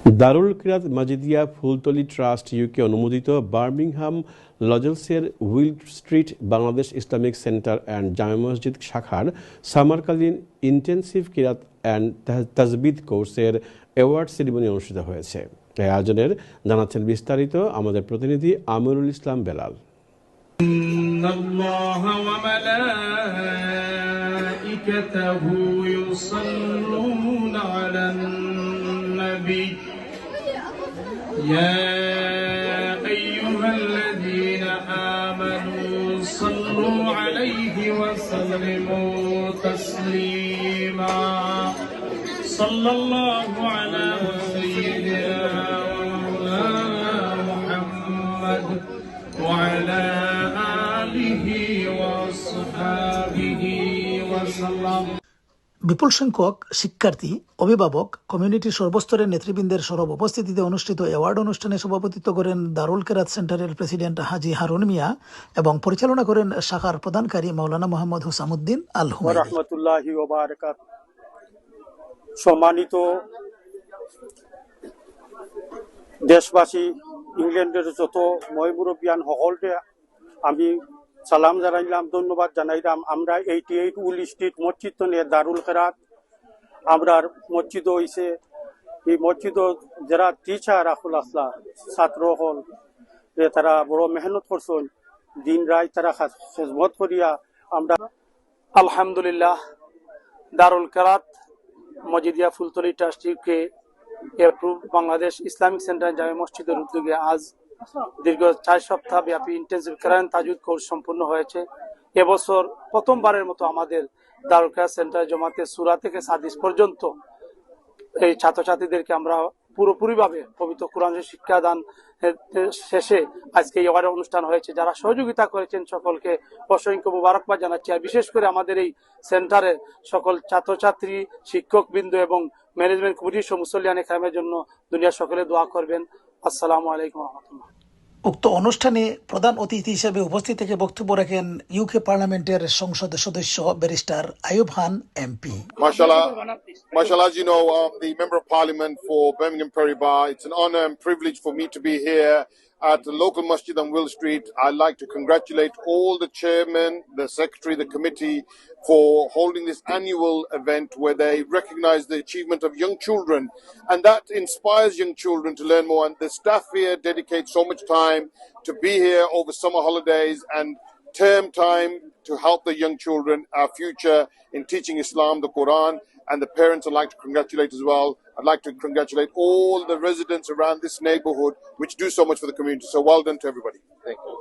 দারুল Qirat Majidia Fultali trust UK অনুমোদিত Birmingham লজেলসের Will street Bangladesh Islamic centre and জামে মসজিদ শাখার সামারকালীন ইন্টেন্সিভ কিরাত অ্যান্ড তাজবিদ কোর্সের অ্যাওয়ার্ড সেরিমনি অনুষ্ঠিত হয়েছে। এই আয়োজনের জানাচ্ছেন বিস্তারিত আমাদের প্রতিনিধি আমিরুল ইসলাম বেলাল। يا أيها الذين آمنوا صلوا عليه وسلموا تسليما صلى الله على سيدنا ومولانا محمد وعلى آله وصحبه وسلم। বিপুল সংখ্যক শিক্ষার্থী, অভিভাবক, কমিউনিটির সর্বস্তরের নেতৃবৃন্দের সরব উপস্থিতিতে অনুষ্ঠিত অ্যাওয়ার্ড অনুষ্ঠানে সভাপতিত্ব করেন দারুল কিরাত সেন্টারের প্রেসিডেন্ট হাজি হারুন মিয়া এবং পরিচালনা করেন শাখার প্রধানকারী মাওলানা মোহাম্মদ হুসামুদ্দিন আল হুমায়ুন। রাহমাতুল্লাহি ওয়া বারাকাত। সম্মানিত দেশবাসী, ইংল্যান্ডের যত ময়মুরব্বিয়ান সকলকে আমি সালাম জানাইলাম, ধন্যবাদ জানাইলাম। আমরা 88 উইল স্ট্রিট মসজিদ নিয়ে দারুল কিরাত আমরা মসজিদ হয়েছে। এই মসজিদ যারা টিচার আকুল আসলা ছাত্র হল তারা বড় মেহনত করছেন, দিন রাত তারা খেজমত করিয়া আমরা আলহামদুলিল্লাহ দারুল কিরাত মাজিদিয়া ফুলতলি ট্রাস্টকে অ্যাপ্রুভ বাংলাদেশ ইসলামিক সেন্টার জামে মসজিদের উদ্যোগে আজ দীর্ঘ 4 সপ্তাহ ব্যাপী ইন্টেন্সিভ কিরাত তাজউদ কোর্স সম্পূর্ণ হয়েছে। এবছর প্রথমবারের মতো আমাদের দারুল কিরাত সেন্টার জমাতে সূরা থেকে হাদিস পর্যন্ত এই ছাত্রছাত্রীদেরকে আমরা পুরোপুরিভাবে পবিত্র কোরআনের শিক্ষাদান শেষে আজকে এই অ্যাওয়ার্ড অনুষ্ঠান হয়েছে। যারা সহযোগিতা করেছেন সকলকে অসংখ্য মুবারকবাদ জানাচ্ছি। আর বিশেষ করে আমাদের এই সেন্টারে সকল ছাত্রছাত্রী, শিক্ষকবৃন্দ এবং ম্যানেজমেন্ট কমিটির সহ মুসল্লিয়ানে কায়েমের জন্য দুনিয়ার সকলে দোয়া করবেন। আসসালামু আলাইকুম ওয়া রাহমাতুল্লাহ। উক্ত অনুষ্ঠানে প্রধান অতিথি হিসেবে উপস্থিত থেকে বক্তব্য রাখেন ইউকে পার্লামেন্টের সংসদ সদস্য barrister Ayub Khan MP. Mashallah, as you know, the Member of Parliament for Birmingham Perry-Barr. It's an honor and privilege for me to be here at the local masjid on Will Street. I'd like to congratulate all the chairmen, the secretary, the committee for holding this annual event where they recognize the achievement of young children, and that inspires young children to learn more. And the staff here dedicate so much time to be here over summer holidays and term time to help the young children, our future, in teaching Islam, the Quran. And the parents I'd like to congratulate as well. I'd like to congratulate all the residents around this neighborhood which do so much for the community. So well done to everybody. Thank you.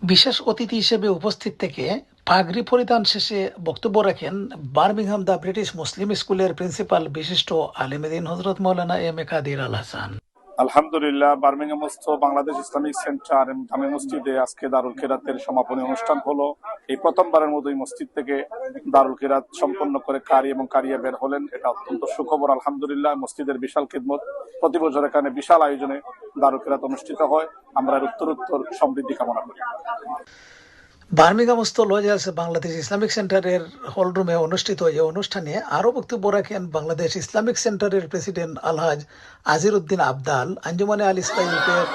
বিশেষ অতিথি হিসেবে উপস্থিত থেকে পাগড়ি পরিধান শেষে বক্তব্য রাখেন বার্মিংহাম দ্য ব্রিটিশ মুসলিম স্কুলের প্রিন্সিপাল বিশিষ্ট আলেমদিন হযরত মাওলানা এম এ কাদির আল হাসান। আলহামদুলিল্লাহ, বার্মিংহামস্থ বাংলাদেশ ইসলামিক সেন্টার এবং জামে মসজিদে আজকে দারুল কিরাতের সমাপনী অনুষ্ঠান হলো। এই প্রথমবারের মতো এই মসজিদ থেকে দারুল কিরাত সম্পন্ন করে কারি এবং কারিয়া বের হলেন, এটা অত্যন্ত সুখবর। আলহামদুলিল্লাহ, মসজিদের বিশাল খিদমত, প্রতি বছর এখানে বিশাল আয়োজনে দারুল কিরাত অনুষ্ঠিত হয়। আমরা উত্তরোত্তর সমৃদ্ধি কামনা করি। বার্মিংহামস্থ লজেলস বাংলাদেশ ইসলামিক সেন্টারের হলরুমে অনুষ্ঠিত এই অনুষ্ঠানে আরও বক্তব্য রাখেন বাংলাদেশ ইসলামিক সেন্টারের প্রেসিডেন্ট আলহাজ আজির উদ্দিন আবদাল, আঞ্জুমানে আল ইসলামিকের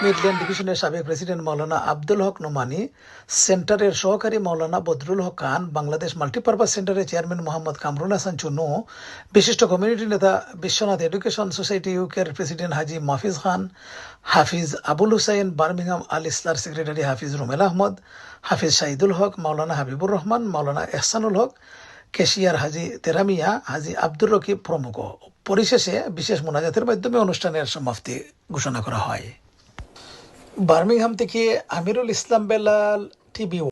মিডল্যান্ড ডিভিশনের সাবেক প্রেসিডেন্ট মাওলানা আব্দুল হক নোমানি, সেন্টারের সহকারী মাওলানা বদরুল হক খান, বাংলাদেশ মাল্টিপারপাস সেন্টারের চেয়ারম্যান মোহাম্মদ কামরুল হাসান চুনু, বিশিষ্ট কমিউনিটি নেতা বিশ্বনাথ এডুকেশন সোসাইটি ইউকের প্রেসিডেন্ট হাজি মাহফিজ খান, হাফিজ আবুল হুসাইন, বার্মিংহাম আল ইসলার সেক্রেটারি হাফিজ রুমেল আহমদ, হাফিজ শাহিদুল হক, মাওলানা হাবিবুর রহমান, মাওলানা এহসানুল হক, কেশিয়ার হাজি তেরামিয়া, হাজি আব্দুর রকিব প্রমুখ। পরিশেষে বিশেষ মোনাজাতের মাধ্যমে অনুষ্ঠানের সমাপ্তি ঘোষণা করা হয়। বার্মিংহাম থেকে আমিরুল ইসলাম বেলাল, টিভি।